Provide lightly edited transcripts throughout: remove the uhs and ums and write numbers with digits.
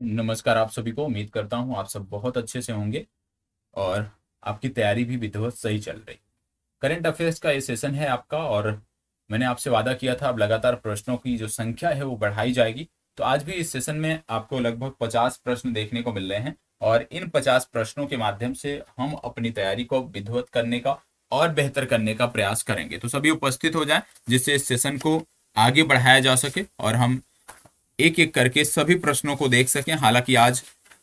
नमस्कार आप सभी को। उम्मीद करता हूँ आप सब बहुत अच्छे से होंगे और आपकी तैयारी भी विधिवत सही चल रही। करंट अफेयर्स का ये सेशन है आपका और मैंने आपसे वादा किया था अब लगातार प्रश्नों की जो संख्या है वो बढ़ाई जाएगी। तो आज भी इस सेशन में आपको लगभग 50 प्रश्न देखने को मिल रहे हैं और इन 50 प्रश्नों के माध्यम से हम अपनी तैयारी को विधिवत करने का और बेहतर करने का प्रयास करेंगे। तो सभी उपस्थित हो जाएं जिससे इस सेशन को आगे बढ़ाया जा सके और हम एक एक करके सभी प्रश्नों को देख सकें। हालांकि आज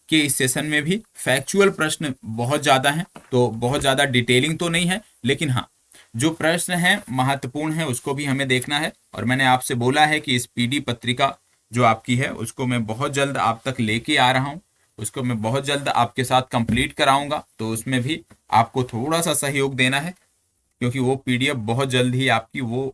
के इस सेशन में भी फैक्चुअल प्रश्न बहुत ज़्यादा हैं, तो बहुत ज़्यादा डिटेलिंग तो नहीं है, लेकिन हाँ जो प्रश्न हैं महत्वपूर्ण है उसको भी हमें देखना है। और मैंने आपसे बोला है कि इस पीडी पत्रिका जो आपकी है उसको मैं बहुत जल्द आप तक लेके आ रहा हूँ, उसको मैं बहुत जल्द आपके साथ कंप्लीट कराऊंगा। तो उसमें भी आपको थोड़ा सा सहयोग देना है क्योंकि वो पीडीएफ बहुत जल्द ही आपकी वो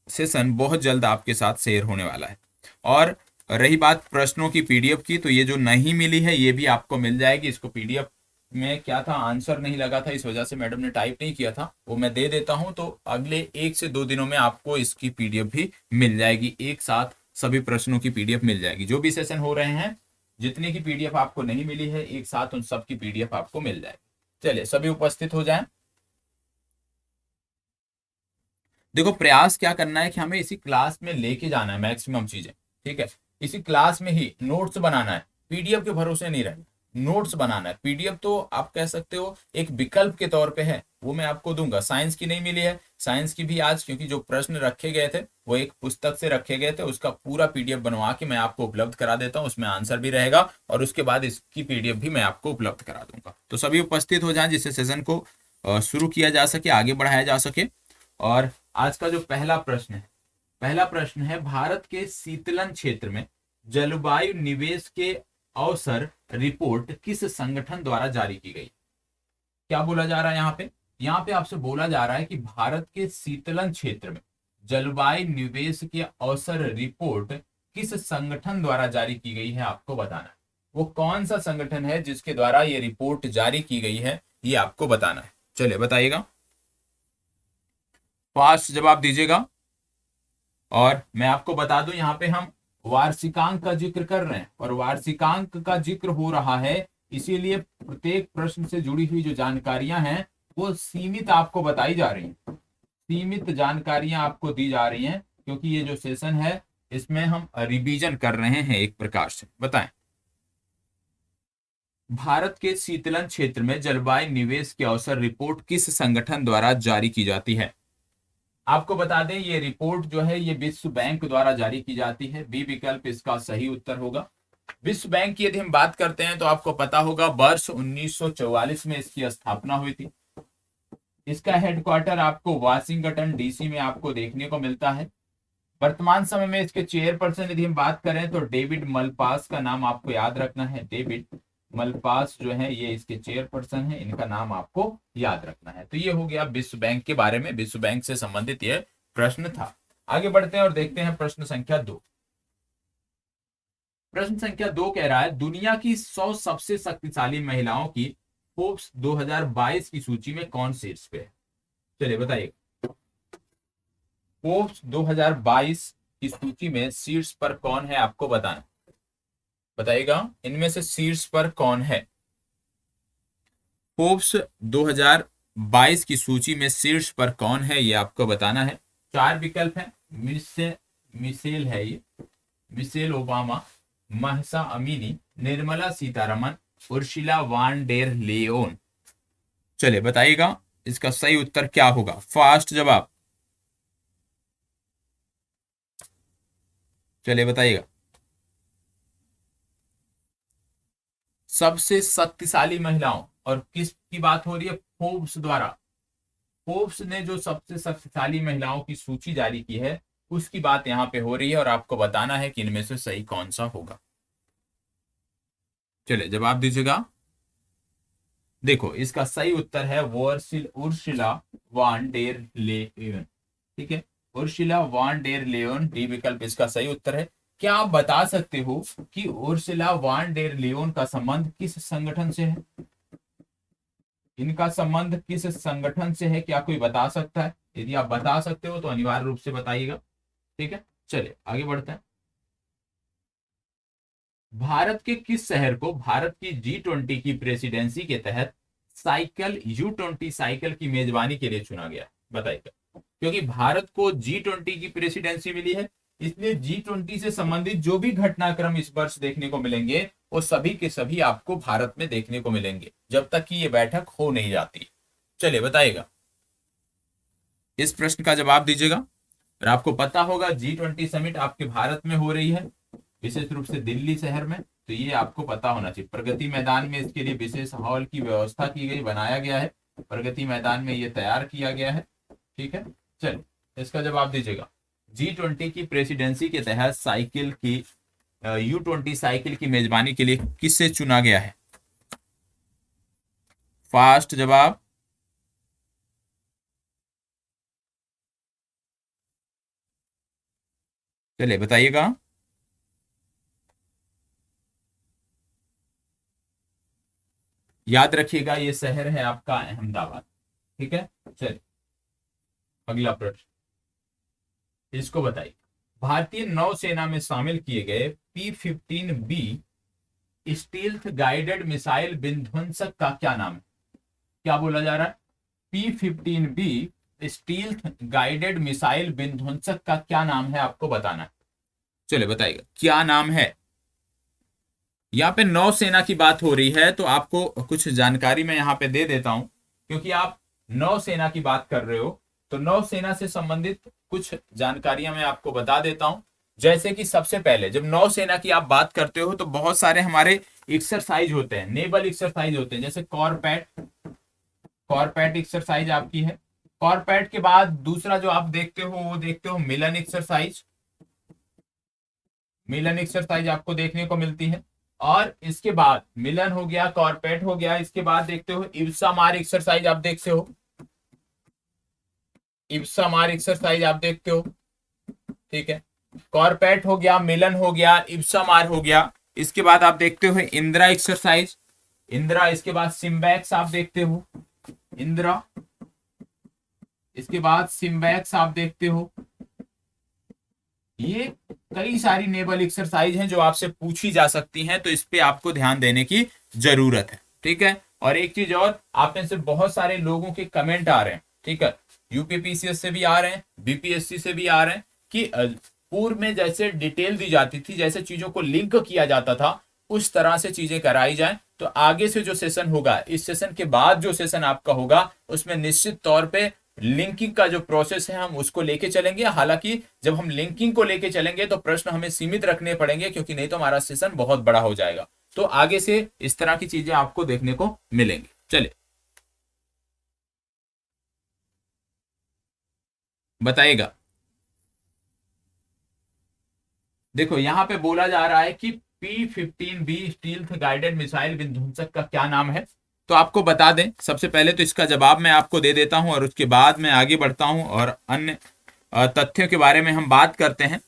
सेशन बहुत जल्द आपके साथ शेयर होने वाला है। और रही बात प्रश्नों की पीडीएफ की, तो ये जो नहीं मिली है ये भी आपको मिल जाएगी। इसको पीडीएफ में क्या था, आंसर नहीं लगा था, इस वजह से मैडम ने टाइप नहीं किया था, वो मैं दे देता हूं। तो अगले 1 से 2 दिनों में आपको इसकी पीडीएफ भी मिल जाएगी, एक साथ सभी प्रश्नों की पीडीएफ मिल जाएगी। जो भी सेशन हो रहे हैं जितने की पीडीएफ आपको नहीं मिली है एक साथ उन सब की पीडीएफ आपको मिल जाएगी। चलिए सभी उपस्थित हो जाएं। देखो प्रयास क्या करना है कि हमें इसी क्लास में लेके जाना है मैक्सिमम चीजें। ठीक है, इसी क्लास में ही नोट्स बनाना है, पीडीएफ के भरोसे नहीं रहना। नोट्स बनाना है। पीडीएफ तो आप कह सकते हो एक विकल्प के तौर पे है, वो मैं आपको दूंगा। साइंस की नहीं मिली है, साइंस की भी आज क्योंकि जो प्रश्न रखे गए थे वो एक पुस्तक से रखे गए थे, उसका पूरा पीडीएफ बनवा के मैं आपको उपलब्ध करा देता हूँ। उसमें आंसर भी रहेगा और उसके बाद इसकी पीडीएफ भी मैं आपको उपलब्ध करा दूंगा। तो सभी उपस्थित हो जाएं जिससे सेशन को शुरू किया जा सके, आगे बढ़ाया जा सके। और आज का जो पहला प्रश्न है, पहला प्रश्न है भारत के शीतलन क्षेत्र में जलवायु निवेश के अवसर रिपोर्ट किस संगठन द्वारा जारी की गई। क्या बोला जा रहा है यहाँ पे आपसे बोला जा रहा है कि भारत के शीतलन क्षेत्र में जलवायु निवेश के अवसर रिपोर्ट किस संगठन द्वारा जारी की गई है, आपको बताना है। वो कौन सा संगठन है जिसके द्वारा ये रिपोर्ट जारी की गई है, ये आपको बताना है। चलिए बताइएगा, फास्ट जवाब दीजिएगा। और मैं आपको बता दूं यहाँ पे हम वार्षिकांक का जिक्र कर रहे हैं और वार्षिकांक का जिक्र हो रहा है, इसीलिए प्रत्येक प्रश्न से जुड़ी हुई जो जानकारियां हैं वो सीमित आपको बताई जा रही हैं, सीमित जानकारियां आपको दी जा रही हैं क्योंकि ये जो सेशन है इसमें हम रिवीजन कर रहे हैं एक प्रकार से। बताएं, भारत के शीतलन क्षेत्र में जलवायु निवेश के अवसर रिपोर्ट किस संगठन द्वारा जारी की जाती है। आपको बता दें ये रिपोर्ट जो है ये विश्व बैंक द्वारा जारी की जाती है। बी विकल्प इसका सही उत्तर होगा। विश्व बैंक की यदि हम बात करते हैं तो आपको पता होगा वर्ष 1944 में इसकी स्थापना हुई थी। इसका हेडक्वार्टर आपको वाशिंगटन डीसी में आपको देखने को मिलता है। वर्तमान समय में इसके चेयरपर्सन यदि हम बात करें तो डेविड मलपास का नाम आपको याद रखना है। डेविड मलपास जो है ये इसके चेयरपर्सन है, इनका नाम आपको याद रखना है। तो ये हो गया विश्व बैंक के बारे में, विश्व बैंक से संबंधित यह प्रश्न था। आगे बढ़ते हैं और देखते हैं प्रश्न संख्या 2। प्रश्न संख्या 2 कह रहा है दुनिया की 100 सबसे शक्तिशाली महिलाओं की फोर्ब्स 2022 की सूची में कौन शीर्ष पे है। चलिए बताइए, फोर्ब्स 2022 की सूची में शीर्ष पर कौन है, आपको बताना। बताइएगा इनमें से शीर्ष पर कौन है। फोर्ब्स 2022 की सूची में शीर्ष पर कौन है ये आपको बताना है। 4 विकल्प हैं। मिशेल है ये, Michelle Obama, Mahsa Amini, Nirmala Sitharaman, Ursula von der Leyen. चलिए बताइएगा इसका सही उत्तर क्या होगा, फास्ट जवाब। चलिए बताइएगा, सबसे शक्तिशाली महिलाओं और किसकी बात हो रही है, फोर्ब्स द्वारा। फोर्ब्स ने जो सबसे शक्तिशाली महिलाओं की सूची जारी की है उसकी बात यहाँ पे हो रही है और आपको बताना है कि इनमें से सही कौन सा होगा। चलिए जवाब दीजिएगा। देखो इसका सही उत्तर है उर्शिला वान डेर लेयन। ठीक है, Urshila von der Leone, D विकल्प इसका सही उत्तर है। क्या आप बता सकते हो कि उर्शिला वान डेर लियोन का संबंध किस संगठन से है। इनका संबंध किस संगठन से है, क्या कोई बता सकता है। यदि आप बता सकते हो तो अनिवार्य रूप से बताइएगा। ठीक है, चलिए आगे बढ़ते हैं। भारत के किस शहर को भारत की G20 की प्रेसिडेंसी के तहत साइकिल U20 साइकिल की मेजबानी के लिए चुना गया? बताइएगा। क्योंकि भारत को G20 की प्रेसिडेंसी मिली है, इसलिए G20 से संबंधित जो भी घटनाक्रम इस वर्ष देखने को मिलेंगे वो सभी के सभी आपको भारत में देखने को मिलेंगे, जब तक कि ये बैठक हो नहीं जाती। चलिए बताइएगा, इस प्रश्न का जवाब दीजिएगा। और आपको पता होगा G20 समिट आपके भारत में हो रही है, विशेष रूप से दिल्ली शहर में, तो ये आपको पता होना चाहिए। प्रगति मैदान में इसके लिए विशेष हॉल की व्यवस्था की गई, बनाया गया है, प्रगति मैदान में ये तैयार किया गया है। ठीक है, चलिए इसका जवाब दीजिएगा। G20 की प्रेसिडेंसी के तहत साइकिल की U20 साइकिल की मेजबानी के लिए किससे चुना गया है? फास्ट जवाब। चलिए बताइएगा। याद रखिएगा ये शहर है आपका अहमदाबाद। ठीक है, चलिए अगला प्रश्न, इसको बताइए। भारतीय नौसेना में शामिल किए गए P-15B स्टील्थ गाइडेड मिसाइल विध्वंसक का क्या नाम है? क्या बोला जा रहा है? P-15B स्टील्थ गाइडेड मिसाइल विध्वंसक का क्या नाम है, आपको बताना है। चलिए बताइएगा क्या नाम है। यहाँ पे नौसेना की बात हो रही है, तो आपको कुछ जानकारी मैं यहाँ पे दे देता हूं, क्योंकि आप नौसेना की बात कर रहे हो, तो नौसेना से संबंधित कुछ जानकारियां मैं आपको बता देता हूं। जैसे कि सबसे पहले जब नौसेना की आप बात करते हो तो बहुत सारे हमारे एक्सरसाइज होते हैं, नेवल एक्सरसाइज होते हैं, जैसे कॉरपैट, कॉरपैट एक्सरसाइज आपकी है। कॉरपैट के बाद दूसरा जो आप देखते हो वो देखते हो मिलन एक्सरसाइज, मिलन एक्सरसाइज आपको देखने को मिलती है। और इसके बाद मिलन हो गया, कॉरपेट हो गया, इसके बाद देखते हो इब्सा मार एक्सरसाइज आप देखते हो, इब्सा मार एक्सरसाइज आप देखते हो। ठीक है, कॉरपेट हो गया, मिलन हो गया, इब्सा मार हो गया। इसके बाद आप देखते हो इंदिरा एक्सरसाइज, इंदिरा। इसके बाद सिम्बैक्स आप देखते हो, इंदिरा। इसके बाद सिम्बैक्स आप देखते हो। ये कई सारी नेवल एक्सरसाइज हैं जो आपसे पूछी जा सकती हैं, तो इस पे आपको ध्यान देने की जरूरत है। ठीक है, और एक चीज और, आप में से बहुत सारे लोगों के कमेंट आ रहे हैं, ठीक है, यूपीपीसीएस से भी आ रहे हैं, बीपीएससी से भी आ रहे हैं, कि पूर्व में जैसे डिटेल दी जाती थी, जैसे चीजों को लिंक किया जाता था, उस तरह से चीजें कराई जाए। तो आगे से जो सेशन होगा, इस सेशन के बाद जो सेशन आपका होगा, उसमें निश्चित तौर पे लिंकिंग का जो प्रोसेस है हम उसको लेके चलेंगे। हालांकि जब हम लिंकिंग को लेके चलेंगे तो प्रश्न हमें सीमित रखने पड़ेंगे, क्योंकि नहीं तो हमारा सेशन बहुत बड़ा हो जाएगा। तो आगे से इस तरह की चीजें आपको देखने को मिलेंगी। चलिए बताइएगा। देखो यहाँ पे बोला जा रहा है कि P-15B स्टील्थ गाइडेड मिसाइल विध्वंसक का क्या नाम है। तो आपको बता दें, सबसे पहले तो इसका जवाब मैं आपको दे देता हूं और उसके बाद मैं आगे बढ़ता हूं और अन्य तथ्यों के बारे में हम बात करते हैं।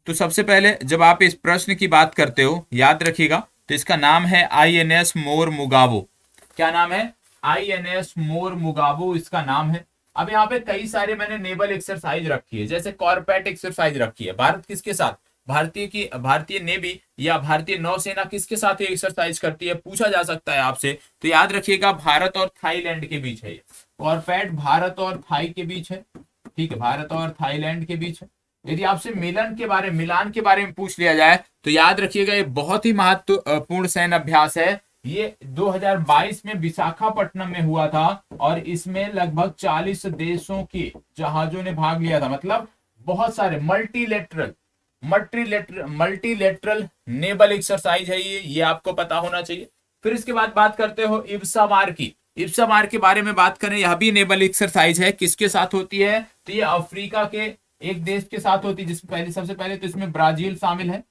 तो सबसे पहले जब आप इस प्रश्न की बात करते हो, याद रखिएगा, तो इसका नाम है INS मोर मुगाबो। क्या नाम है? INS मोर मुगाबो इसका नाम है। अब यहाँ पे कई सारे मैंने नेवल एक्सरसाइज रखी है, जैसे कॉर्पेट एक्सरसाइज रखी है। भारत किसके साथ, भारतीय नेवी या भारतीय नौसेना किसके साथ ये एक्सरसाइज करती है, पूछा जा सकता है आपसे। तो याद रखिएगा भारत और थाईलैंड के बीच है ये कॉर्पेट, भारत और थाई के बीच है। ठीक है, भारत और थाईलैंड के बीच है। यदि आपसे मिलान के बारे में पूछ लिया जाए तो याद रखिएगा ये बहुत ही महत्वपूर्ण सैन्य अभ्यास है। ये 2022 में विशाखापट्टनम में हुआ था और इसमें लगभग 40 देशों के जहाजों ने भाग लिया था। मतलब बहुत सारे मल्टीलेटरल नेवल एक्सरसाइज है ये आपको पता होना चाहिए। फिर इसके बाद बात करते हो इब्सा मार की। इब्सा मार के बारे में बात करें, यह भी नेवल एक्सरसाइज है। किसके साथ होती है? तो ये अफ्रीका के एक देश के साथ होती है, जिसमें सबसे पहले तो इसमें ब्राजील शामिल है।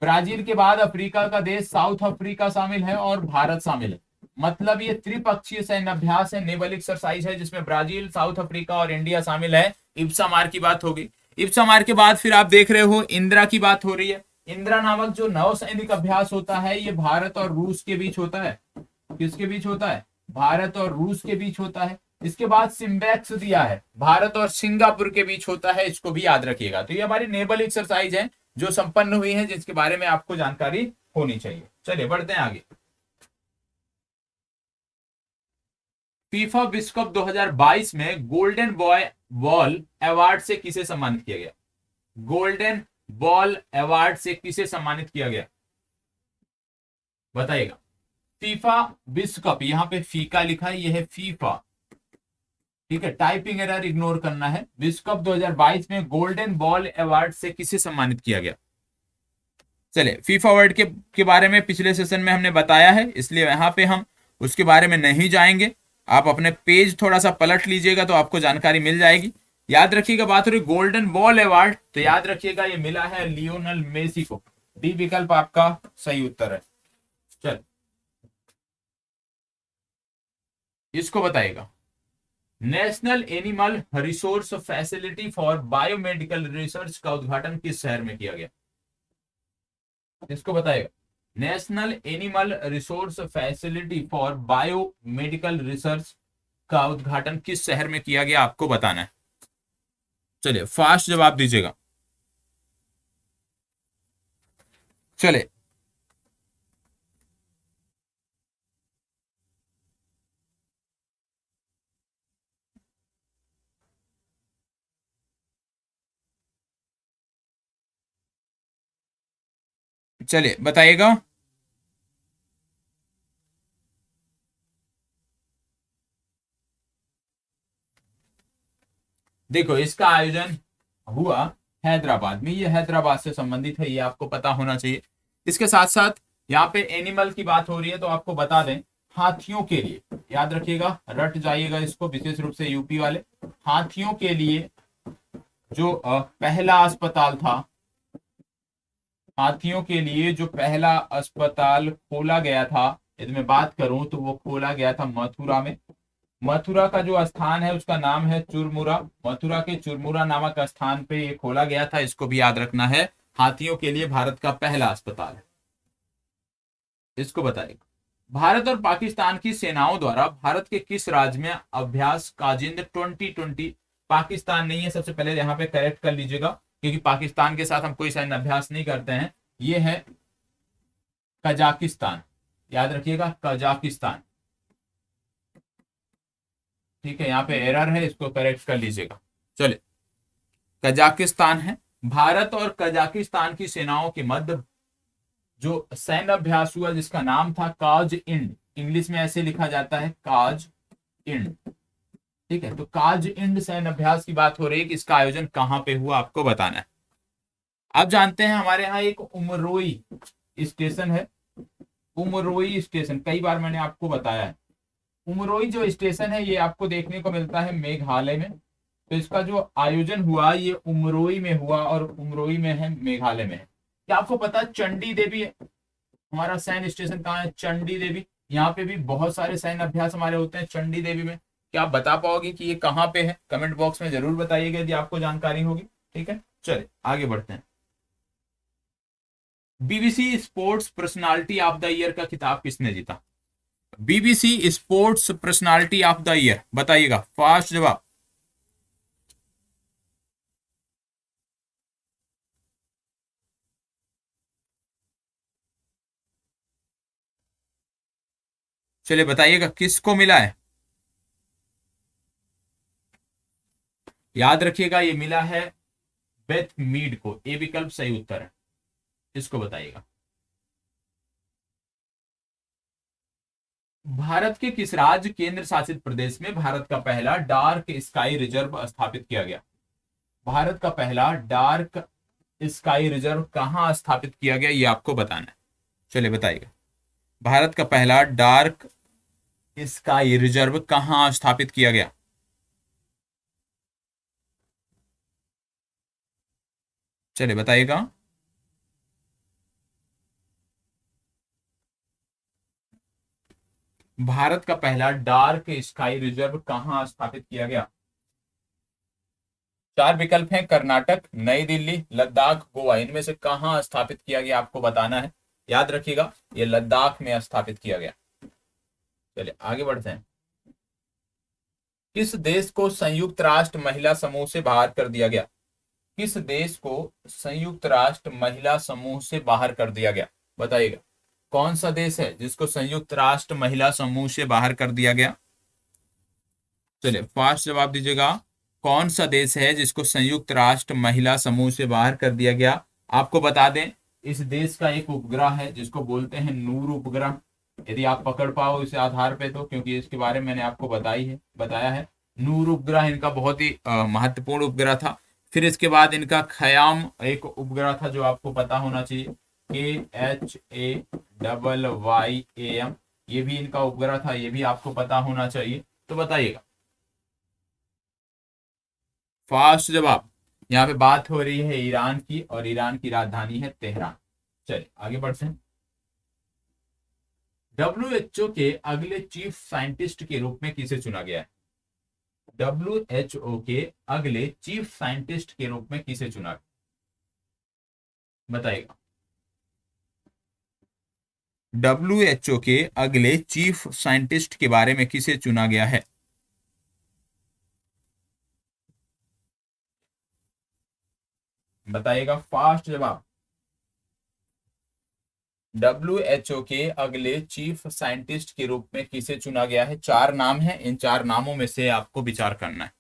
ब्राजील के बाद अफ्रीका का देश साउथ अफ्रीका शामिल है और भारत शामिल है। मतलब ये त्रिपक्षीय सैन्य अभ्यास है, नेवल एक्सरसाइज है, जिसमें ब्राजील, साउथ अफ्रीका और इंडिया शामिल है। इब्सा मार की बात होगी। इब्सा मार के बाद फिर आप देख रहे हो इंदिरा की बात हो रही है। इंदिरा नामक जो नौसैनिक अभ्यास होता है, ये भारत और रूस के बीच होता है। किसके बीच होता है? भारत और रूस के बीच होता है। इसके बाद सिम्बैक्स दिया है, भारत और सिंगापुर के बीच होता है, इसको भी याद रखिएगा। तो ये हमारी नेवल एक्सरसाइज है जो संपन्न हुई हैं, जिसके बारे में आपको जानकारी होनी चाहिए। चलिए बढ़ते हैं आगे। फीफा विश्व कप 2022 में गोल्डन बॉय बॉल अवार्ड से किसे सम्मानित किया गया? गोल्डन बॉल अवार्ड से किसे सम्मानित किया गया, बताइएगा। फीफा विश्व कप, यहां पे फीका लिखा है, यह है फीफा, ठीक है, टाइपिंग एरर इग्नोर करना है। विश्व कप 2022 में गोल्डन बॉल अवार्ड से किसे सम्मानित किया गया? चलिए, फीफा वर्ल्ड के बारे में पिछले सेशन में हमने बताया है, इसलिए यहां पे हम उसके बारे में नहीं जाएंगे। आप अपने पेज थोड़ा सा पलट लीजिएगा तो आपको जानकारी मिल जाएगी। याद रखिएगा, बात हो रही गोल्डन बॉल अवार्ड, तो याद रखिएगा ये मिला है लियोनल मेसी को। डी विकल्प आपका सही उत्तर है। चल, इसको बताइएगा। National animal resource facility for biomedical research का उद्घाटन किस शहर में किया गया? इसको बताइएगा। National animal resource facility for biomedical research का उद्घाटन किस शहर में किया गया, आपको बताना है। चलिए, फास्ट जवाब दीजिएगा। चलिए, चलिए बताइएगा। देखो, इसका आयोजन हुआ हैदराबाद में, ये हैदराबाद से संबंधित है, ये आपको पता होना चाहिए। इसके साथ साथ यहाँ पे एनिमल की बात हो रही है, तो आपको बता दें, हाथियों के लिए, याद रखिएगा, रट जाइएगा इसको, विशेष रूप से यूपी वाले, हाथियों के लिए जो पहला अस्पताल था, हाथियों के लिए जो पहला अस्पताल खोला गया था, यदि मैं बात करूं तो वो खोला गया था मथुरा में। मथुरा का जो स्थान है उसका नाम है चुरमुरा। मथुरा के चुरमुरा नामक स्थान पे ये खोला गया था, इसको भी याद रखना है। हाथियों के लिए भारत का पहला अस्पताल है। इसको बताइएगा। भारत और पाकिस्तान की सेनाओं द्वारा भारत के किस राज्य में अभ्यास काजिंद 2020, पाकिस्तान नहीं है, सबसे पहले यहाँ पे करेक्ट कर लीजिएगा, क्योंकि पाकिस्तान के साथ हम कोई सैन्य अभ्यास नहीं करते हैं। ये है कजाकिस्तान, याद रखिएगा, कजाकिस्तान, ठीक है, यहाँ पे एरर है, इसको करेक्ट कर लीजिएगा। चलिए, कजाकिस्तान है। भारत और कजाकिस्तान की सेनाओं के मध्य जो सैन्य अभ्यास हुआ, जिसका नाम था काज इंड, इंग्लिश में ऐसे लिखा जाता है काज इंड, ठीक है। तो काज इंड सैन्य अभ्यास की बात हो रही है कि इसका आयोजन कहां पे हुआ, आपको बताना है। आप जानते हैं हमारे यहाँ एक उमरोई स्टेशन है, उमरोई स्टेशन, कई बार मैंने आपको बताया है। उमरोई जो स्टेशन है ये आपको देखने को मिलता है मेघालय में। तो इसका जो आयोजन हुआ ये उमरोई में हुआ, और उमरोई में है, मेघालय में है। क्या आपको पता चंडी देवी है, हमारा सैन्य स्टेशन कहाँ है? चंडी देवी। यहाँ पे भी बहुत सारे सैन्य अभ्यास हमारे होते हैं चंडी देवी में। क्या आप बता पाओगे कि ये कहाँ पे है? कमेंट बॉक्स में जरूर बताइएगा यदि आपको जानकारी होगी, ठीक है। चलिए आगे बढ़ते हैं। BBC sports personality of the year का खिताब किसने जीता? BBC sports personality of the year, बताइएगा, फास्ट जवाब। चलिए बताइएगा किसको मिला है? याद रखिएगा, ये मिला है बेथ मीड को, ए विकल्प सही उत्तर है। इसको बताइएगा। भारत के किस राज्य केंद्र शासित प्रदेश में भारत का पहला डार्क स्काई रिजर्व स्थापित किया गया? भारत का पहला डार्क स्काई रिजर्व कहां स्थापित किया गया, ये आपको बताना है। चलिए बताइएगा। भारत का पहला डार्क स्काई रिजर्व कहां स्थापित किया गया? चलिए बताइएगा। भारत का पहला डार्क स्काई रिजर्व कहां स्थापित किया गया? चार विकल्प हैं, कर्नाटक, नई दिल्ली, लद्दाख, गोवा, इनमें से कहां स्थापित किया गया आपको बताना है। याद रखिएगा, यह लद्दाख में स्थापित किया गया। चलिए आगे बढ़ते हैं। किस देश को संयुक्त राष्ट्र महिला समूह से बाहर कर दिया गया? किस देश को संयुक्त राष्ट्र महिला समूह से बाहर कर दिया गया? बताइएगा, कौन सा देश है जिसको संयुक्त राष्ट्र महिला समूह से बाहर कर दिया गया? चलिए फास्ट जवाब दीजिएगा। कौन सा देश है जिसको संयुक्त राष्ट्र महिला समूह से बाहर कर दिया गया? आपको बता दें, इस देश का एक उपग्रह है जिसको बोलते हैं नूर उपग्रह। यदि आप पकड़ पाओ इस आधार पे तो, क्योंकि इसके बारे में मैंने आपको बताया है। नूर उपग्रह इनका बहुत ही महत्वपूर्ण उपग्रह था। फिर इसके बाद इनका खयाम एक उपग्रह था जो आपको पता होना चाहिए, KHAYYAM, ये भी इनका उपग्रह था, ये भी आपको पता होना चाहिए। तो बताइएगा फास्ट जवाब। यहाँ पे बात हो रही है ईरान की, और ईरान की राजधानी है तेहरान। चलिए आगे बढ़ते हैं। WHO के अगले चीफ साइंटिस्ट के रूप में किसे चुना गया है? WHO के अगले चीफ साइंटिस्ट के रूप में किसे चुना गया? बताइएगा। WHO के अगले चीफ साइंटिस्ट के बारे में किसे चुना गया है? बताइएगा फास्ट जवाब। WHO के अगले चीफ साइंटिस्ट के रूप में किसे चुना गया है? 4 नाम हैं, इन 4 नामों में से आपको विचार करना है।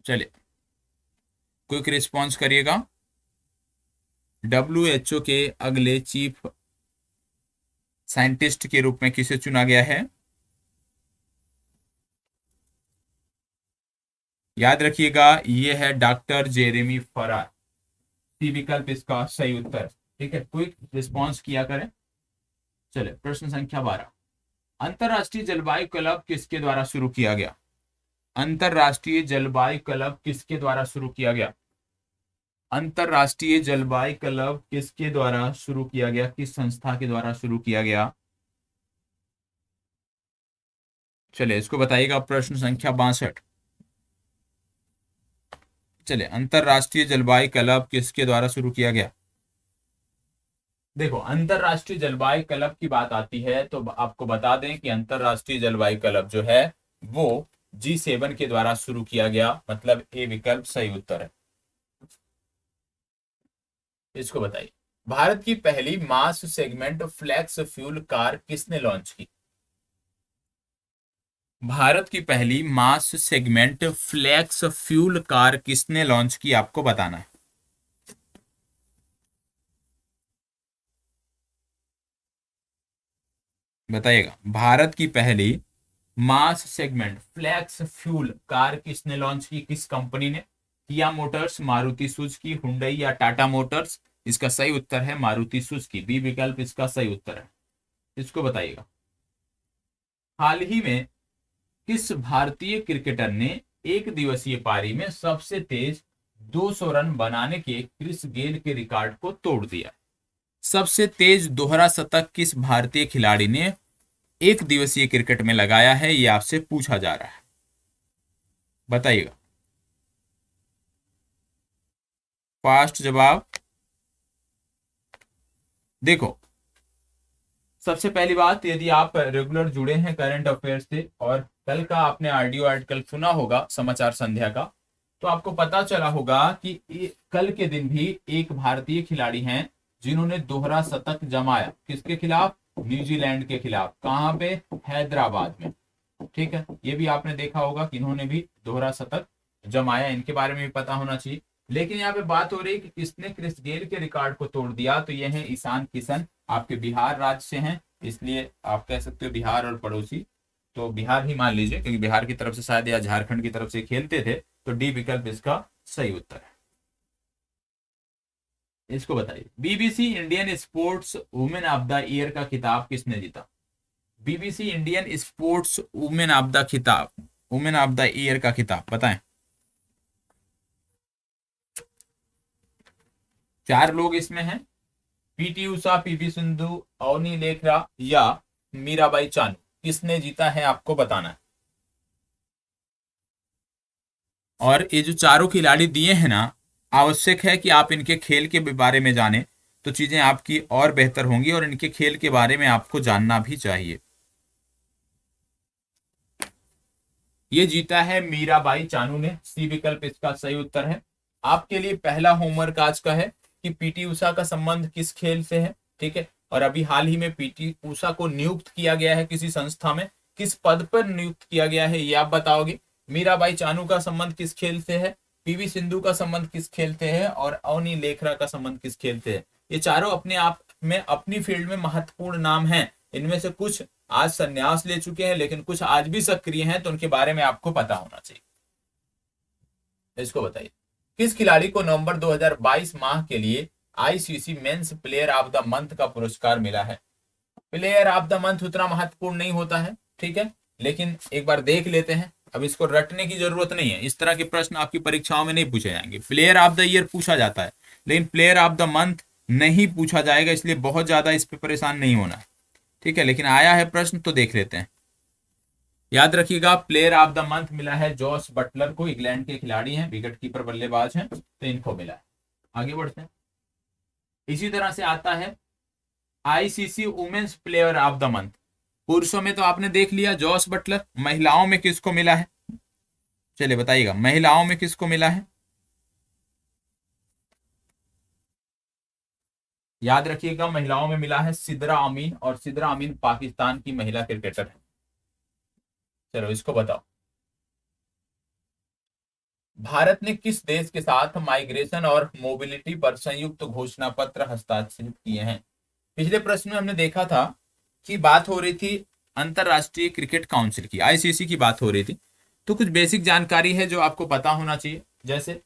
चलिए क्विक रिस्पॉन्स करिएगा। WHO के अगले चीफ साइंटिस्ट के रूप में किसे चुना गया है? याद रखिएगा, ये है डॉक्टर जेरेमी फरार। सी विकल्प इसका सही उत्तर। ठीक है, क्विक रिस्पॉन्स किया करें। चले प्रश्न संख्या 12। अंतरराष्ट्रीय जलवायु क्लब किसके द्वारा शुरू किया गया? अंतरराष्ट्रीय जलवायु क्लब किसके द्वारा शुरू किया गया? अंतरराष्ट्रीय जलवायु क्लब किसके द्वारा शुरू किया गया? किस संस्था के द्वारा शुरू किया गया? चलिए इसको बताइएगा। प्रश्न संख्या 62। चलिए, अंतरराष्ट्रीय जलवायु क्लब किसके द्वारा शुरू किया गया? देखो, अंतरराष्ट्रीय जलवायु क्लब की बात आती है तो आपको बता दें कि अंतरराष्ट्रीय जलवायु क्लब जो है वो G7 के द्वारा शुरू किया गया, मतलब ए विकल्प सही उत्तर है। इसको बताइए, भारत की पहली मास सेगमेंट फ्लैक्स फ्यूल कार किसने लॉन्च की? भारत की पहली मास सेगमेंट फ्लैक्स फ्यूल कार किसने लॉन्च की, आपको बताना है। बताइएगा, भारत की पहली मास सेगमेंट फ्लैक्स फ्यूल कार किसने लॉन्च की, किस कंपनी ने? किया मोटर्स, मारुति सुजुकी, हुंडई या टाटा मोटर्स? इसका सही उत्तर है मारुति सुजुकी। बी विकल्प इसका सही उत्तर है। इसको बताइएगा, हाल ही में किस भारतीय क्रिकेटर ने एक दिवसीय पारी में सबसे तेज 200 रन बनाने के क्रिस गेल के रिकॉर्ड को तोड़ दिया? सबसे तेज दोहरा शतक किस भारतीय खिलाड़ी ने एक दिवसीय क्रिकेट में लगाया है, यह आपसे पूछा जा रहा है। बताइएगा फास्ट जवाब। देखो, सबसे पहली बात, यदि आप रेगुलर जुड़े हैं करंट अफेयर्स से और कल का आपने आरडीओ आर्टिकल सुना होगा समाचार संध्या का, तो आपको पता चला होगा कि कल के दिन भी एक भारतीय खिलाड़ी हैं जिन्होंने दोहरा शतक जमाया। किसके खिलाफ? न्यूजीलैंड के खिलाफ। कहां पे? हैदराबाद में। ठीक है, ये भी आपने देखा होगा कि इन्होंने भी दोहरा शतक जमाया, इनके बारे में भी पता होना चाहिए। लेकिन यहाँ पे बात हो रही है कि किसने क्रिस गेल के रिकॉर्ड को तोड़ दिया, तो ये है ईशान किशन, आपके बिहार राज्य से हैं, इसलिए आप कह सकते हो बिहार और पड़ोसी, तो बिहार ही मान लीजिए, क्योंकि बिहार की तरफ से शायद या झारखंड की तरफ से खेलते थे। तो डी विकल्प इसका सही उत्तर है। इसको बताइए, BBC Indian sports women of the year का खिताब किसने जीता? BBC Indian sports women of the खिताब, वुमेन ऑफ द ईयर का खिताब बताएं। 4 लोग इसमें हैं, पीटी उषा, पीवी सिंधु, अवनी लेखरा या मीराबाई चानू। किसने जीता है आपको बताना है। और ये जो चारों खिलाड़ी दिए हैं ना, आवश्यक है कि आप इनके खेल के बारे में जानें, तो चीजें आपकी और बेहतर होंगी, और इनके खेल के बारे में आपको जानना भी चाहिए। ये जीता है मीराबाई चानू ने। सी विकल्प इसका सही उत्तर है। आपके लिए पहला होमवर्क आज का है कि पीटी उषा का संबंध किस खेल से है, ठीक है। और अभी हाल ही में पीटी उषा को नियुक्त किया गया है किसी संस्था में, किस पद पर नियुक्त किया गया है ये आप बताओगे। मीराबाई चानू का संबंध किस खेल से है, पीवी सिंधु का संबंध किस खेल से है, और अवनी लेखरा का संबंध किस खेल से है। ये चारों अपने आप में अपनी फील्ड में महत्वपूर्ण नाम हैं। इनमें से कुछ आज संन्यास ले चुके हैं लेकिन कुछ आज भी सक्रिय हैं, तो उनके बारे में आपको पता होना चाहिए। इसको बताइए, किस खिलाड़ी को नवंबर 2022 माह के लिए ICC men's player of the month का पुरस्कार मिला है। प्लेयर ऑफ द मंथ उतना महत्वपूर्ण नहीं होता है, ठीक है, लेकिन एक बार देख लेते हैं। अब इसको रटने की जरूरत नहीं है, इस तरह के प्रश्न आपकी परीक्षाओं में नहीं पूछे जाएंगे। प्लेयर ऑफ द ईयर पूछा जाता है लेकिन प्लेयर ऑफ द मंथ नहीं पूछा जाएगा, इसलिए बहुत ज्यादा इस पर परेशान नहीं होना, ठीक है। लेकिन आया है प्रश्न तो देख लेते हैं। याद रखिएगा, प्लेयर ऑफ द मंथ मिला है जॉस बटलर को, इंग्लैंड के खिलाड़ी हैं, विकेट कीपर बल्लेबाज हैं, तो इनको मिला है। आगे बढ़ते हैं। इसी तरह से आता है ICC women's player of the month. पुरुषों में तो आपने देख लिया जॉस बटलर, महिलाओं में किसको मिला है, चलिए बताइएगा महिलाओं में किसको मिला है। याद रखिएगा, महिलाओं में मिला है सिद्रा अमीन, और सिद्रा अमीन पाकिस्तान की महिला क्रिकेटर है। चलो इसको बताओ, भारत ने किस देश के साथ माइग्रेशन और मोबिलिटी पर संयुक्त घोषणा पत्र हस्ताक्षरित किए हैं। पिछले प्रश्न में हमने देखा था कि बात हो रही थी अंतरराष्ट्रीय क्रिकेट काउंसिल की, आईसीसी की बात हो रही थी। तो कुछ बेसिक जानकारी है जो आपको पता होना चाहिए। जैसे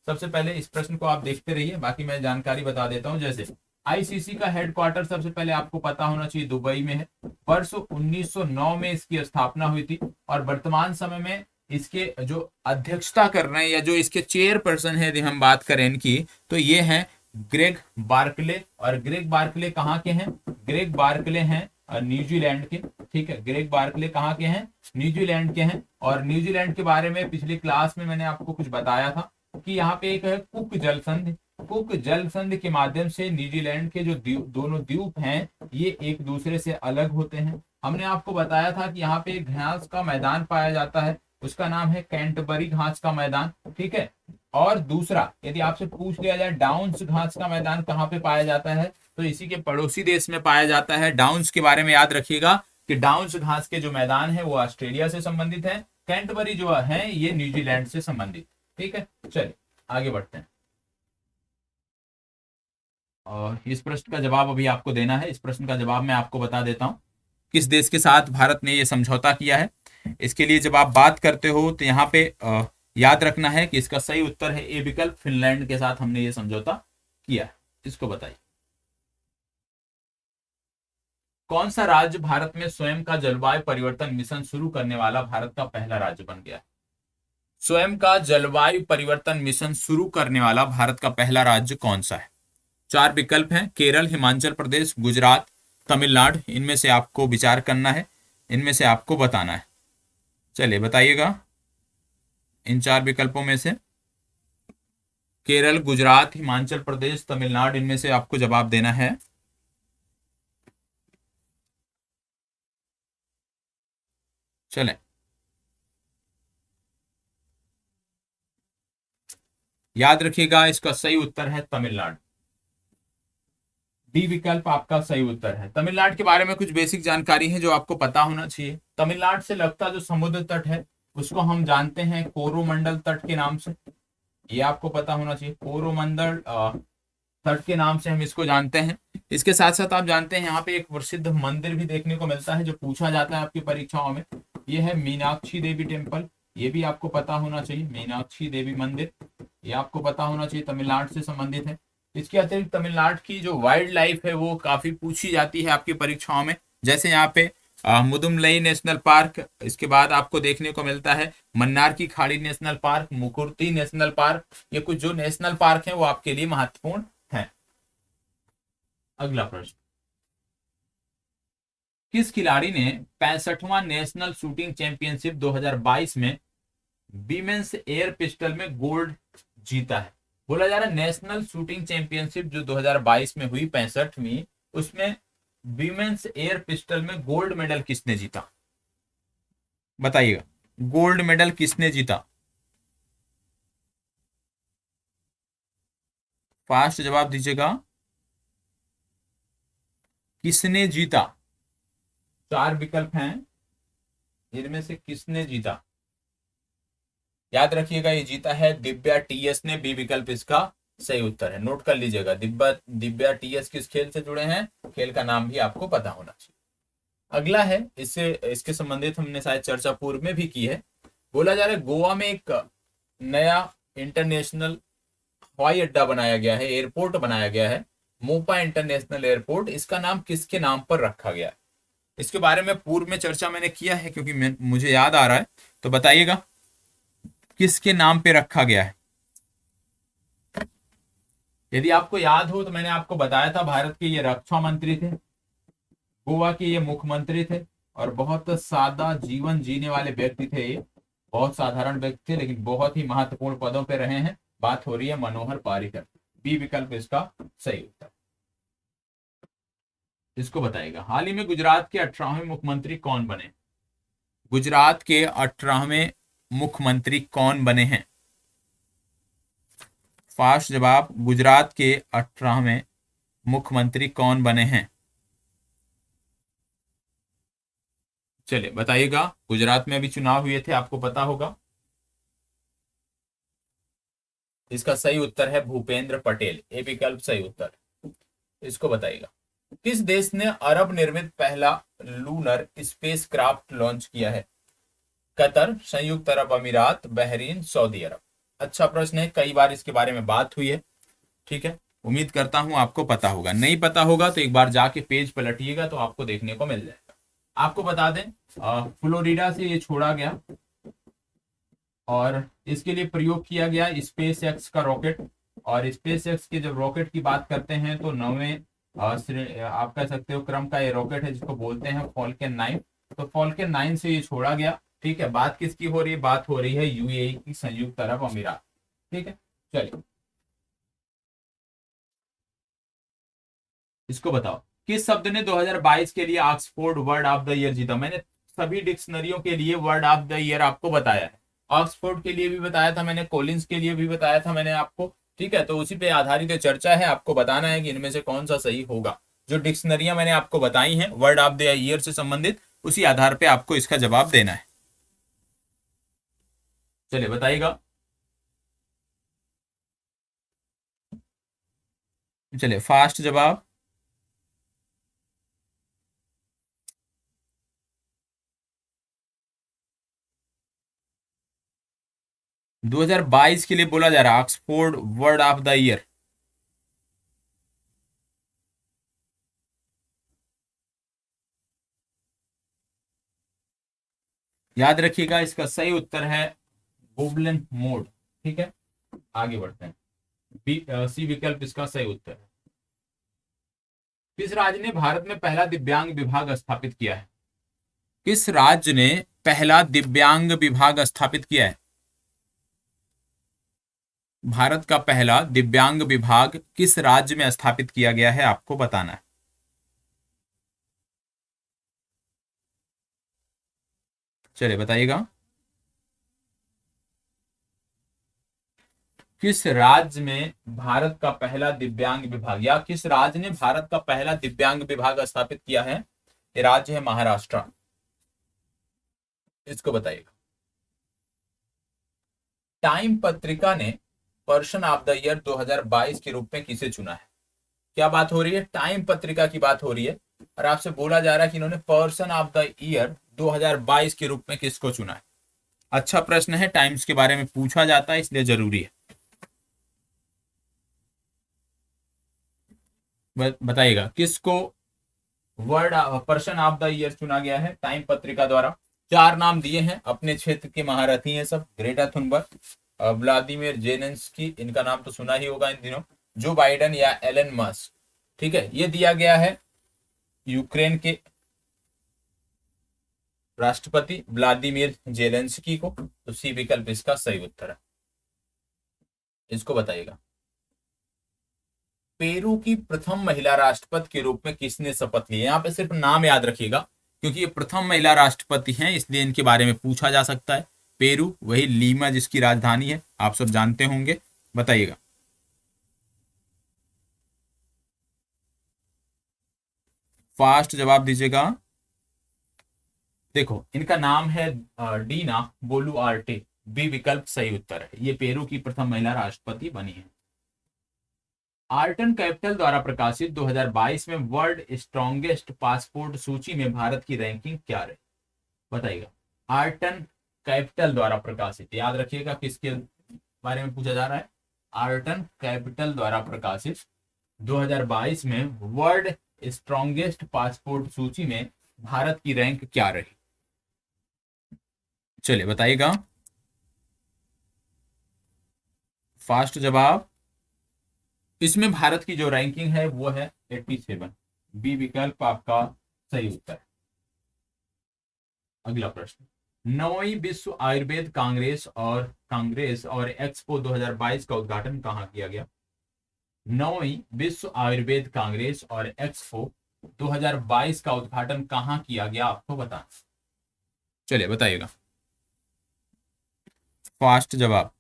सबसे पहले इस प्रश्न को आप देखते रहिए, बाकी मैं जानकारी बता देता हूं। जैसे आईसीसी का हेडक्वार्टर सबसे पहले आपको पता होना चाहिए दुबई में है। वर्ष 1909 में इसकी स्थापना हुई थी, और वर्तमान समय में इसके जो अध्यक्षता कर रहे हैं या जो इसके चेयरपर्सन है, यदि हम बात करें इनकी, तो ये हैं ग्रेग बार्कले। और ग्रेग बार्कले कहाँ के हैं, ग्रेग बार्कले हैं न्यूजीलैंड के, ठीक है। ग्रेग बार्कले कहाँ के हैं, न्यूजीलैंड के हैं। और न्यूजीलैंड के बारे में पिछली क्लास में मैंने आपको कुछ बताया था कि यहाँ पे एक है कुक जलसंधि। कुक जलसंधि के माध्यम से न्यूजीलैंड के जो दोनों द्वीप हैं ये एक दूसरे से अलग होते हैं। हमने आपको बताया था कि यहाँ पे एक घास का मैदान पाया जाता है, उसका नाम है कैंटबरी घास का मैदान, ठीक है। और दूसरा, यदि आपसे पूछ लिया जाए डाउन्स घास का मैदान कहाँ पे पाया जाता है, तो इसी के पड़ोसी देश में पाया जाता है। डाउन्स के बारे में याद रखिएगा कि डाउन्स घास के जो मैदान है वो ऑस्ट्रेलिया से संबंधित है, कैंटबरी जो है ये न्यूजीलैंड से संबंधित, ठीक है। चलिए आगे बढ़ते हैं, और इस प्रश्न का जवाब अभी आपको देना है। इस प्रश्न का जवाब मैं आपको बता देता हूं, किस देश के साथ भारत ने ये समझौता किया है। इसके लिए जब आप बात करते हो तो यहाँ पे याद रखना है कि इसका सही उत्तर है ए विकल्प, फिनलैंड के साथ हमने ये समझौता किया है। इसको बताइए, कौन सा राज्य भारत में स्वयं का जलवायु परिवर्तन मिशन शुरू करने वाला भारत का पहला राज्य बन गया। स्वयं का जलवायु परिवर्तन मिशन शुरू करने वाला भारत का पहला राज्य कौन सा है। चार विकल्प हैं, केरल, हिमाचल प्रदेश, गुजरात, तमिलनाडु। इनमें से आपको विचार करना है, इनमें से आपको बताना है। चलिए बताइएगा, इन चार विकल्पों में से केरल, गुजरात, हिमाचल प्रदेश, तमिलनाडु, इनमें से आपको जवाब देना है। चलें, याद रखिएगा इसका सही उत्तर है तमिलनाडु। डी विकल्प आपका सही उत्तर है। तमिलनाडु के बारे में कुछ बेसिक जानकारी है जो आपको पता होना चाहिए। तमिलनाडु से लगता जो समुद्र तट है उसको हम जानते हैं कोरोमंडल तट के नाम से, ये आपको पता होना चाहिए। कोरोमंडल तट के नाम से हम इसको जानते हैं। इसके साथ साथ आप जानते हैं यहाँ पे एक प्रसिद्ध मंदिर भी देखने को मिलता है जो पूछा जाता है आपकी परीक्षाओं में, ये है मीनाक्षी देवी टेम्पल। ये भी आपको पता होना चाहिए, मीनाक्षी देवी मंदिर, ये आपको पता होना चाहिए, तमिलनाडु से संबंधित है। इसके अतिरिक्त तमिलनाडु की जो वाइल्ड लाइफ है वो काफी पूछी जाती है आपकी परीक्षाओं में। जैसे यहाँ पे मुदुमलई नेशनल पार्क, इसके बाद आपको देखने को मिलता है मन्नार की खाड़ी national park, Mukurthi national park. ये कुछ जो नेशनल पार्क हैं वो आपके लिए महत्वपूर्ण है। अगला प्रश्न, किस खिलाड़ी ने 65वां नेशनल शूटिंग चैंपियनशिप 2022 में वीमेंस एयर पिस्टल में गोल्ड जीता है। बोला जा रहा है नेशनल शूटिंग चैंपियनशिप जो 2022 में हुई 65वीं, उसमें वीमेंस एयर पिस्टल में गोल्ड मेडल किसने जीता, बताइएगा। गोल्ड मेडल किसने जीता? फास्ट जवाब दीजिएगा। किसने जीता? चार विकल्प हैं, इनमें से किसने जीता? याद रखिएगा, ये जीता है दिव्या टीएस ने। बी विकल्प इसका सही उत्तर है। नोट कर लीजिएगा, दिव्या दिव्या टीएस किस खेल से जुड़े हैं? खेल का नाम भी आपको पता होना चाहिए। अगला है, इससे इसके संबंधित हमने शायद चर्चा पूर्व में भी की है। बोला जा रहा है गोवा में एक नया इंटरनेशनल हवाई अड्डा बनाया गया है, एयरपोर्ट बनाया गया है, मोपा इंटरनेशनल एयरपोर्ट। इसका नाम किसके नाम पर रखा गया है? इसके बारे में पूर्व में चर्चा मैंने किया है, क्योंकि मुझे याद आ रहा है, तो बताइएगा किसके नाम पे रखा गया है? यदि आपको याद हो तो मैंने आपको बताया था, भारत के ये रक्षा मंत्री थे, गोवा के ये मुख्यमंत्री थे, और बहुत सादा जीवन जीने वाले व्यक्ति थे। ये बहुत साधारण व्यक्ति थे, लेकिन बहुत ही महत्वपूर्ण पदों पे रहे हैं। बात हो रही है मनोहर पारिकर। बी विकल्प इसका सही उत्तर। इसको बताइएगा, हाल ही में गुजरात के 18वें मुख्यमंत्री कौन बने? गुजरात के 18वें मुख्यमंत्री कौन बने हैं? फास्ट जवाब, गुजरात के 18वें मुख्यमंत्री कौन बने हैं? चलिए बताइएगा, गुजरात में अभी चुनाव हुए थे, आपको पता होगा। इसका सही उत्तर है भूपेंद्र पटेल। ए विकल्प सही उत्तर। इसको बताइएगा, किस देश ने अरब निर्मित पहला लूनर स्पेस क्राफ्ट लॉन्च किया है? कतर, संयुक्त अरब अमीरात, बहरीन, सऊदी अरब। अच्छा प्रश्न है, कई बार इसके बारे में बात हुई है। ठीक है, उम्मीद करता हूं आपको पता होगा। नहीं पता होगा तो एक बार जाके पेज पलटिएगा तो आपको देखने को मिल जाएगा। आपको बता दें, फ्लोरिडा से ये छोड़ा गया और इसके लिए प्रयोग किया गया स्पेस एक्स का रॉकेट। और स्पेस एक्स के जब रॉकेट की बात करते हैं तो 9वें आप कह सकते हो क्रम का ये रॉकेट है, जिसको बोलते हैं फॉल्कन 9। तो फॉल्कन 9 से ये छोड़ा गया। ठीक है, बात किसकी हो रही है? बात हो रही है यूएई की, संयुक्त अरब अमीरात। ठीक है, चलिए इसको बताओ, किस शब्द ने 2022 के लिए Oxford word of the year जीता? मैंने सभी डिक्शनरियों के लिए वर्ड ऑफ द ईयर आपको बताया है। ऑक्सफोर्ड के लिए भी बताया था मैंने, कोलिंस के लिए भी बताया था मैंने आपको। ठीक है, तो उसी पे आधारित चर्चा है। आपको बताना है कि इनमें से कौन सा सही होगा। जो डिक्शनरियां मैंने आपको बताई हैं वर्ड ऑफ द ईयर से संबंधित, उसी आधार पे आपको इसका जवाब देना है। चलिए बताइएगा। चलिए फास्ट जवाब, 2022 के लिए बोला जा रहा है Oxford word of the year. याद रखिएगा, इसका सही उत्तर है गोबलिन मोड। ठीक है, आगे बढ़ते हैं। सी विकल्प इसका सही उत्तर है। किस राज्य ने भारत में पहला दिव्यांग विभाग स्थापित किया है? किस राज्य ने पहला दिव्यांग विभाग स्थापित किया है? भारत का पहला दिव्यांग विभाग किस राज्य में स्थापित किया गया है, आपको बताना है। चलिए बताइएगा, किस राज्य में भारत का पहला दिव्यांग विभाग, या किस राज्य ने भारत का पहला दिव्यांग विभाग स्थापित किया है? ये राज्य है महाराष्ट्र। इसको बताइएगा। टाइम पत्रिका ने पर्सन ऑफ द ईयर 2022 के रूप में किसे चुना है? क्या बात हो रही है? टाइम पत्रिका की बात हो रही है, और आपसे बोला जा रहा है कि इन्होंने पर्सन ऑफ द ईयर 2022 के रूप में किसको चुना है? अच्छा प्रश्न है, टाइम्स के बारे में पूछा जाता है, इसलिए जरूरी है। बताइएगा किसको word person of the year चुना गया है टाइम पत्रिका द्वारा? चार नाम दिए हैं, अपने क्षेत्र के महारथी हैं सब। ग्रेटा थुनबर्ग, व्लादिमीर जेलेंस्की, इनका नाम तो सुना ही होगा इन दिनों, जो बाइडन या एलन मस्क। ठीक है, ये दिया गया है यूक्रेन के राष्ट्रपति व्लादिमीर जेलेंस्की को। तो सी विकल्प इसका सही उत्तर है। इसको बताइएगा, पेरू की प्रथम महिला राष्ट्रपति के रूप में किसने शपथ ली? यहाँ पे सिर्फ नाम याद रखिएगा, क्योंकि ये प्रथम महिला राष्ट्रपति हैं, इसलिए इनके बारे में पूछा जा सकता है। पेरू, वही लीमा जिसकी राजधानी है, आप सब जानते होंगे। बताइएगा। फास्ट जवाब दीजिएगा। देखो, इनका नाम है डीना बोलुआर्टे। बी विकल्प सही उत्तर है। ये पेरू की प्रथम महिला राष्ट्रपति बनी है। आर्टन कैपिटल द्वारा प्रकाशित 2022 में वर्ल्ड स्ट्रॉन्गेस्ट पासपोर्ट सूची में भारत की रैंकिंग क्या रही? बताइएगा। आर्टन कैपिटल द्वारा प्रकाशित, याद रखिएगा किसके बारे में पूछा जा रहा है। आर्टन कैपिटल द्वारा प्रकाशित 2022 में वर्ल्ड स्ट्रॉन्गेस्ट पासपोर्ट सूची में भारत की रैंक क्या रही? चलिए बताइएगा। फास्ट जवाब। इसमें भारत की जो रैंकिंग है वो है 87। बी विकल्प आपका सही उत्तर है। अगला प्रश्न, 9वीं विश्व आयुर्वेद कांग्रेस और एक्सपो 2022 का उद्घाटन कहाँ किया गया? 9वीं विश्व आयुर्वेद कांग्रेस और एक्सपो 2022 का उद्घाटन कहाँ किया गया, आपको बताना। चलिए बताइएगा। फास्ट जवाब।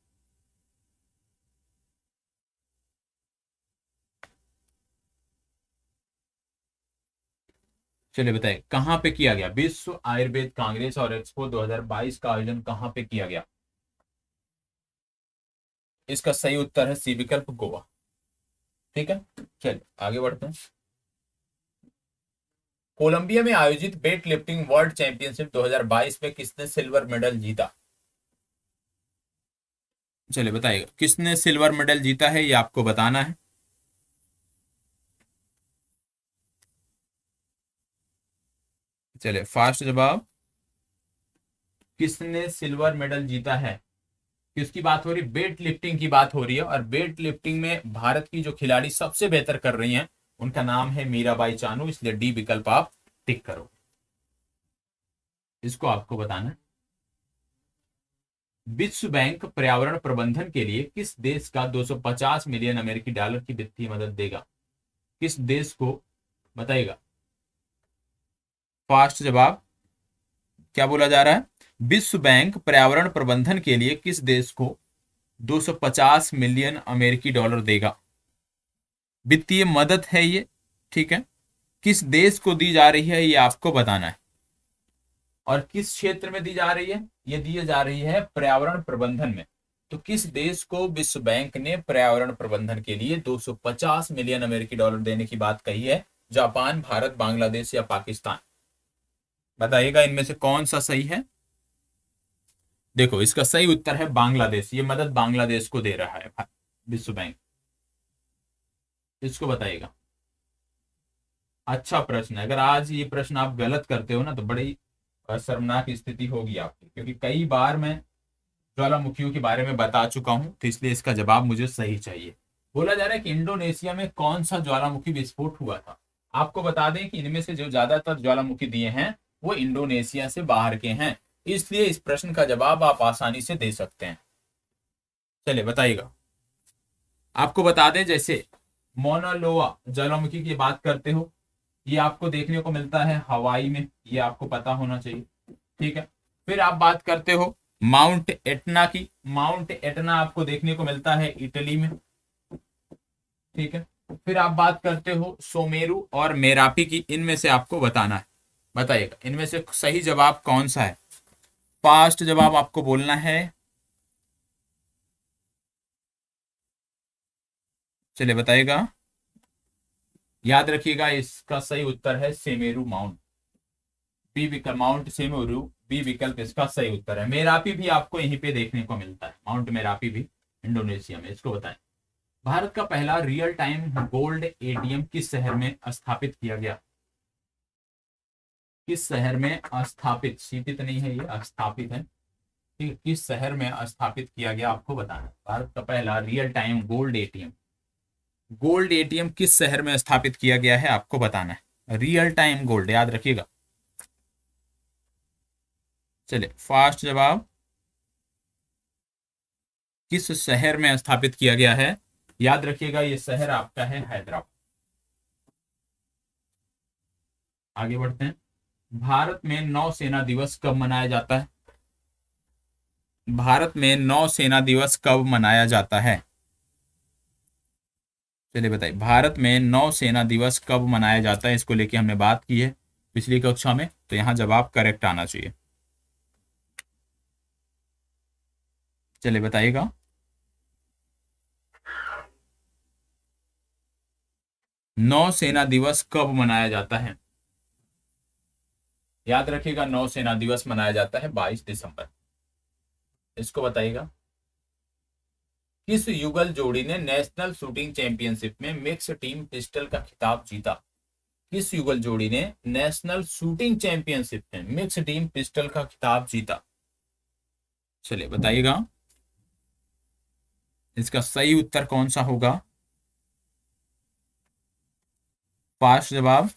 चलिए बताइए, कहाँ पे किया गया? विश्व आयुर्वेद कांग्रेस और एक्सपो 2022 का आयोजन कहाँ पे किया गया? इसका सही उत्तर है सी विकल्प, गोवा। ठीक है, चलिए आगे बढ़ते हैं। कोलंबिया में आयोजित वेट लिफ्टिंग वर्ल्ड चैंपियनशिप 2022 में किसने सिल्वर मेडल जीता? चलिए बताइएगा, किसने सिल्वर मेडल जीता है, ये आपको बताना है। चलिए फास्ट जवाब। किसने सिल्वर मेडल जीता है? किसकी बात हो रही? वेट लिफ्टिंग की बात हो रही है। और वेट लिफ्टिंग में भारत की जो खिलाड़ी सबसे बेहतर कर रही हैं, उनका नाम है मीराबाई चानू, इसलिए डी विकल्प आप टिक करो। इसको आपको बताना है। विश्व बैंक पर्यावरण प्रबंधन के लिए किस देश का 250 मिलियन अमेरिकी डॉलर की वित्तीय मदद देगा? किस देश को? बताइएगा। फास्ट जवाब। क्या बोला जा रहा है? विश्व बैंक पर्यावरण प्रबंधन के लिए किस देश को 250 मिलियन अमेरिकी डॉलर देगा? वित्तीय मदद है ये, ठीक है। किस देश को दी जा रही है ये आपको बताना है। और किस क्षेत्र में दी जा रही है? ये दी जा रही है पर्यावरण प्रबंधन में। तो किस देश को विश्व बैंक ने पर्यावरण प्रबंधन के लिए 250 मिलियन अमेरिकी डॉलर देने की बात कही है? जापान, भारत, बांग्लादेश या पाकिस्तान? बताइएगा इनमें से कौन सा सही है। देखो, इसका सही उत्तर है बांग्लादेश। ये मदद बांग्लादेश को दे रहा है विश्व बैंक। इसको बताइएगा। अच्छा प्रश्न है। अगर आज ये प्रश्न आप गलत करते हो ना, तो बड़ी शर्मनाक स्थिति होगी आपकी, क्योंकि कई बार मैं ज्वालामुखियों के बारे में बता चुका हूं, तो इसलिए इसका जवाब मुझे सही चाहिए। बोला जा रहा है कि इंडोनेशिया में कौन सा ज्वालामुखी विस्फोट हुआ था? आपको बता दें कि इनमें से जो ज्यादातर ज्वालामुखी दिए हैं वो इंडोनेशिया से बाहर के हैं, इसलिए इस प्रश्न का जवाब आप आसानी से दे सकते हैं। चलिए बताइएगा। आपको बता दें, जैसे मोना लोआ ज्वालामुखी की बात करते हो, ये आपको देखने को मिलता है हवाई में, ये आपको पता होना चाहिए। ठीक है। फिर आप बात करते हो माउंट एटना की। माउंट एटना आपको देखने को मिलता है इटली में। ठीक है। फिर आप बात करते हो सोमेरु और मेरापी की। इनमें से आपको बताना है। बताइएगा इनमें से सही जवाब कौन सा है। फास्ट जवाब आपको बोलना है। चलिए बताइएगा। याद रखिएगा, इसका सही उत्तर है सेमेरू माउंट। बी विकल्प माउंट सेमेरू, बी विकल्प इसका सही उत्तर है। मेरापी भी आपको यहीं पे देखने को मिलता है, माउंट मेरापी भी इंडोनेशिया में। इसको बताएं। भारत का पहला रियल टाइम गोल्ड एटीएम किस शहर में स्थापित किया गया? किस शहर में स्थापित, शीपित नहीं है ये, स्थापित है। ठीक है, किस शहर में स्थापित किया गया आपको बताना है। भारत का पहला real time gold ATM, gold ATM किस शहर में स्थापित किया गया है आपको बताना है। रियल टाइम गोल्ड, याद रखिएगा। चलिए फास्ट जवाब। किस शहर में स्थापित किया गया है? याद रखिएगा, ये शहर आपका है हैदराबाद। आगे बढ़ते हैं। भारत में नौसेना दिवस कब मनाया जाता है? भारत में नौसेना दिवस कब मनाया जाता है? चलिए बताइए, भारत में नौसेना दिवस कब मनाया जाता है? इसको लेके हमने बात की है पिछली कक्षा में, तो यहाँ जवाब करेक्ट आना चाहिए। चलिए बताइएगा। नौसेना दिवस कब मनाया जाता है? याद रखिएगा, नौसेना दिवस मनाया जाता है 22 दिसंबर। इसको बताइएगा। किस युगल जोड़ी ने नेशनल शूटिंग चैंपियनशिप में मिक्स टीम पिस्टल का खिताब जीता? किस युगल जोड़ी ने नेशनल शूटिंग चैंपियनशिप में मिक्स टीम पिस्टल का खिताब जीता? चलिए बताइएगा, इसका सही उत्तर कौन सा होगा? फास्ट जवाब।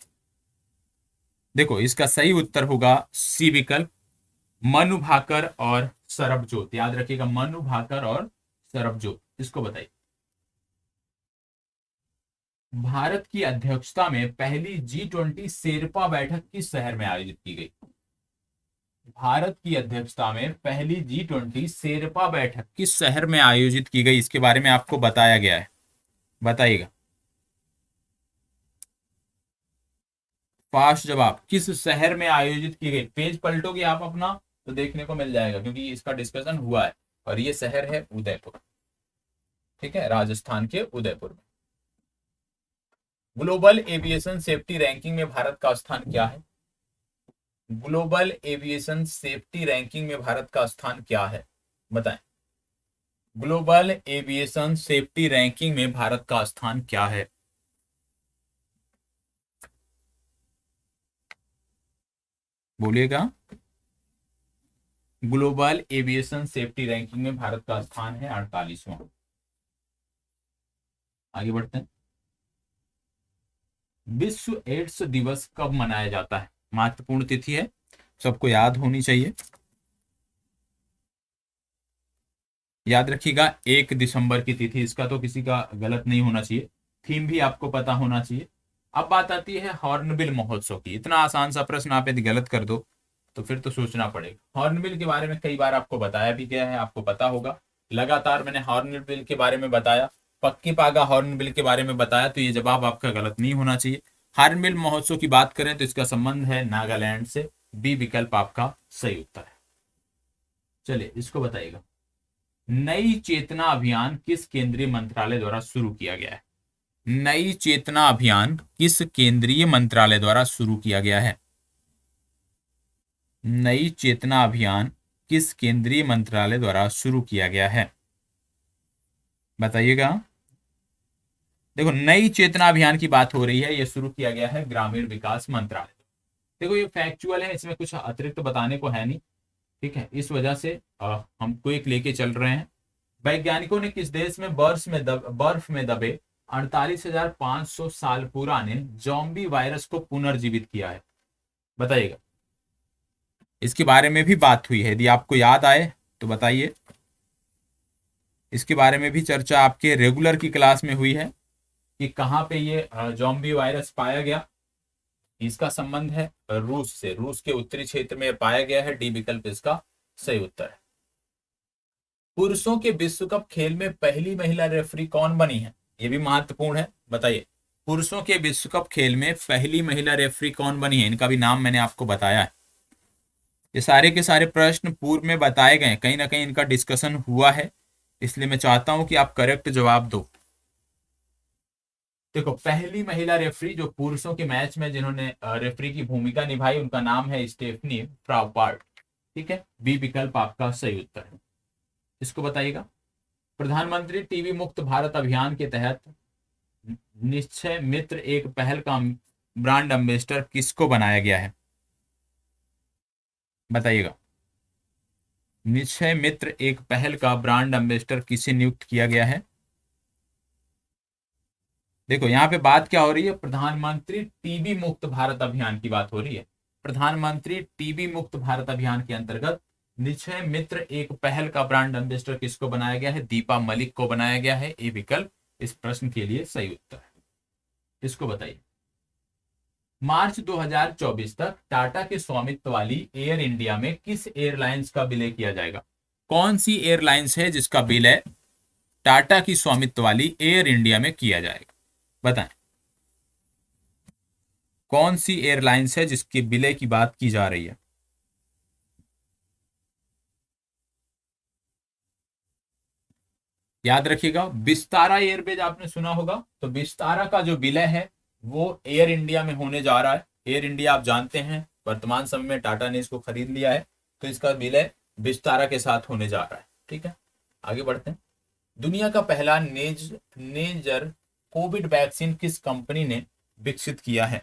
देखो, इसका सही उत्तर होगा सी विकल्प, मनु भाकर और सरबजोत। याद रखिएगा, मनु भाकर और सरबजोत। इसको बताइए। भारत की अध्यक्षता में पहली G20 शेरपा बैठक किस शहर में आयोजित की गई? भारत की अध्यक्षता में पहली G20 शेरपा बैठक किस शहर में आयोजित की गई, इसके बारे में आपको बताया गया है। बताइएगा। फास्ट जवाब, किस शहर में आयोजित की गई? पेज पलटोगे आप अपना तो देखने को मिल जाएगा, क्योंकि इसका डिस्कशन हुआ है। और ये शहर है उदयपुर। ठीक है, राजस्थान के उदयपुर में। ग्लोबल एविएशन सेफ्टी रैंकिंग में भारत का स्थान क्या है? ग्लोबल एविएशन सेफ्टी रैंकिंग में भारत का स्थान क्या है? बताएं। ग्लोबल एविएशन सेफ्टी रैंकिंग में भारत का स्थान क्या है? बोलिएगा। ग्लोबल एविएशन सेफ्टी रैंकिंग में भारत का स्थान है 48वां। आगे बढ़ते हैं। विश्व एड्स दिवस कब मनाया जाता है? महत्वपूर्ण तिथि है, सबको याद होनी चाहिए। याद रखिएगा, 1 दिसंबर की तिथि। इसका तो किसी का गलत नहीं होना चाहिए। थीम भी आपको पता होना चाहिए। अब बात आती है हॉर्नबिल महोत्सव की। इतना आसान सा प्रश्न आप यदि गलत कर दो तो फिर तो सोचना पड़ेगा। हॉर्नबिल के बारे में कई बार आपको बताया भी गया है, आपको पता होगा। लगातार मैंने हॉर्नबिल के बारे में बताया, पक्की पागा हॉर्नबिल के बारे में बताया, तो ये जवाब आपका गलत नहीं होना चाहिए। हॉर्नबिल महोत्सव की बात करें तो इसका संबंध है नागालैंड से। बी विकल्प आपका सही उत्तर है। चलिए इसको बताइएगा। नई चेतना अभियान किस केंद्रीय मंत्रालय द्वारा शुरू किया गया है? नई चेतना अभियान किस केंद्रीय मंत्रालय द्वारा शुरू किया गया है? नई चेतना अभियान किस केंद्रीय मंत्रालय द्वारा शुरू किया गया है? बताइएगा। देखो, नई चेतना अभियान की बात हो रही है, यह शुरू किया गया है ग्रामीण विकास मंत्रालय। देखो, ये फैक्चुअल है, इसमें कुछ अतिरिक्त बताने को है नहीं। ठीक है, इस वजह से हम क्विक लेके चल रहे हैं। वैज्ञानिकों ने किस देश में बर्फ में दबे 48,500 साल पुराने जॉम्बी वायरस को पुनर्जीवित किया है? बताइएगा। इसके बारे में भी बात हुई है, यदि आपको याद आए तो बताइए। इसके बारे में भी चर्चा आपके रेगुलर की क्लास में हुई है कि कहाँ पे ये जॉम्बी वायरस पाया गया। इसका संबंध है रूस से। रूस के उत्तरी क्षेत्र में पाया गया है। डी विकल्प इसका सही उत्तर है। पुरुषों के विश्व कप खेल में पहली महिला रेफरी कौन बनी है? ये भी महत्वपूर्ण है, बताइए। पुरुषों के विश्व कप खेल में पहली महिला रेफरी कौन बनी है? इनका भी नाम मैंने आपको बताया है। ये सारे के सारे प्रश्न पूर्व में बताए गए, कहीं ना कहीं इनका डिस्कशन हुआ है, इसलिए मैं चाहता हूं कि आप करेक्ट जवाब दो। देखो, पहली महिला रेफरी जो पुरुषों के मैच में जिन्होंने रेफरी की भूमिका निभाई, उनका नाम है स्टेफनी फ्राउपार्ट। ठीक है, बी विकल्प आपका सही उत्तर है। इसको बताइएगा। प्रधानमंत्री टीबी मुक्त भारत अभियान के तहत निश्चय मित्र एक पहल का ब्रांड एम्बेसडर किसको बनाया गया है? बताइएगा। निश्चय मित्र एक पहल का ब्रांड एम्बेसडर किसे नियुक्त किया गया है? देखो, यहाँ पे बात क्या हो रही है? प्रधानमंत्री टीबी मुक्त भारत अभियान की बात हो रही है। प्रधानमंत्री टीबी मुक्त भारत अभियान के अंतर्गत निश्चय मित्र एक पहल का ब्रांड एम्बेसडर किसको बनाया गया है? दीपा मलिक को बनाया गया है। ए विकल्प इस प्रश्न के लिए सही उत्तर है। इसको बताइए। मार्च 2024 तक टाटा के स्वामित्व वाली एयर इंडिया में किस एयरलाइंस का विलय किया जाएगा? कौन सी एयरलाइंस है जिसका विलय टाटा की स्वामित्व वाली एयर इंडिया में किया जाएगा? बताएं, कौन सी एयरलाइंस है जिसके विलय की बात की जा रही है? याद रखिएगा, विस्तारा एयरवेज आपने सुना होगा, तो विस्तारा का जो विलय है वो एयर इंडिया में होने जा रहा है। एयर इंडिया आप जानते हैं वर्तमान समय में टाटा ने इसको खरीद लिया है, तो इसका विलय विस्तारा के साथ होने जा रहा है। ठीक है, आगे बढ़ते हैं। दुनिया का पहला नेजर कोविड वैक्सीन किस कंपनी ने विकसित किया है?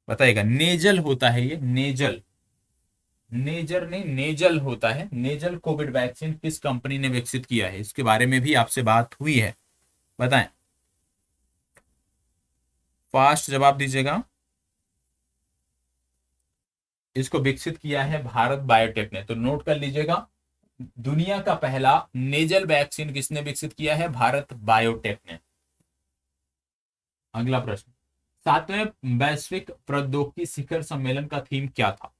बताइएगा, नेजल होता है ये, नेजल, नेजर नहीं नेजल होता है। नेजल कोविड वैक्सीन किस कंपनी ने विकसित किया है? इसके बारे में भी आपसे बात हुई है, बताएं, फास्ट जवाब दीजिएगा। इसको विकसित किया है भारत बायोटेक ने, तो नोट कर लीजिएगा, दुनिया का पहला नेजल वैक्सीन किसने विकसित किया है? भारत बायोटेक ने। अगला प्रश्न, सातवें वैश्विक प्रौद्योगिकी शिखर सम्मेलन का थीम क्या था?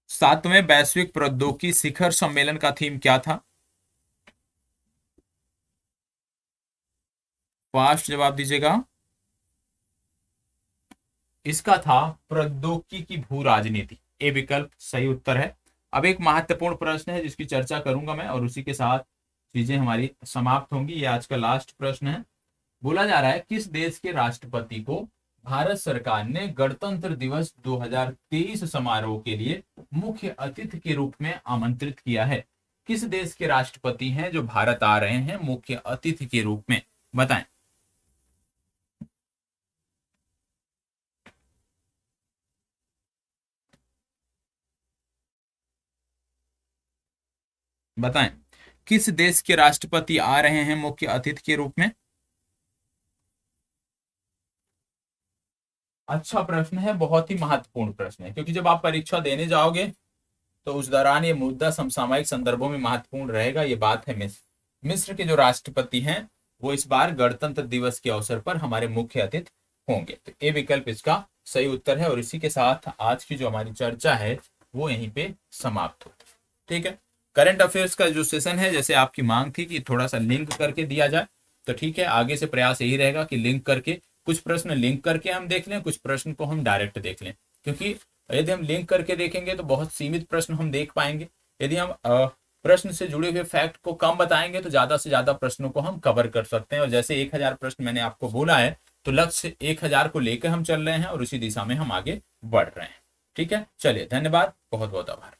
सातवें वैश्विक प्रौद्योगिकी शिखर सम्मेलन का थीम क्या था? फास्ट जवाब दीजिएगा। इसका था प्रौद्योगिकी की भू राजनीति, ए विकल्प सही उत्तर है। अब एक महत्वपूर्ण प्रश्न है जिसकी चर्चा करूंगा मैं, और उसी के साथ चीजें हमारी समाप्त होंगी। ये आज का लास्ट प्रश्न है। बोला जा रहा है, किस देश के राष्ट्रपति को भारत सरकार ने गणतंत्र दिवस 2023 समारोह के लिए मुख्य अतिथि के रूप में आमंत्रित किया है? किस देश के राष्ट्रपति हैं जो भारत आ रहे हैं मुख्य अतिथि के रूप में? बताएं। बताएं, किस देश के राष्ट्रपति आ रहे हैं मुख्य अतिथि के रूप में? अच्छा प्रश्न है, बहुत ही महत्वपूर्ण प्रश्न है, क्योंकि जब आप परीक्षा देने जाओगे तो उस दौरान ये मुद्दा समसामयिक संदर्भों में महत्वपूर्ण रहेगा। ये बात है मिस्र। मिस्र के जो राष्ट्रपति हैं वो इस बार गणतंत्र दिवस के अवसर पर हमारे मुख्य अतिथि होंगे, तो ए विकल्प इसका सही उत्तर है। और इसी के साथ आज की जो हमारी चर्चा है वो यहीं पे समाप्त होती है। ठीक है, करंट अफेयर्स का जो सेशन है, जैसे आपकी मांग थी कि थोड़ा सा लिंक करके दिया जाए, तो ठीक है, आगे से प्रयास यही रहेगा कि लिंक करके, कुछ प्रश्न लिंक करके हम देख लें, कुछ प्रश्न को हम डायरेक्ट देख लें, क्योंकि यदि हम लिंक करके देखेंगे तो बहुत सीमित प्रश्न हम देख पाएंगे। यदि हम प्रश्न से जुड़े हुए फैक्ट को कम बताएंगे तो ज्यादा से ज्यादा प्रश्नों को हम कवर कर सकते हैं। और जैसे 1000 प्रश्न मैंने आपको बोला है, तो लक्ष्य 1000 को लेकर हम चल रहे हैं और उसी दिशा में हम आगे बढ़ रहे हैं। ठीक है, चलिए, धन्यवाद, बहुत बहुत आभार।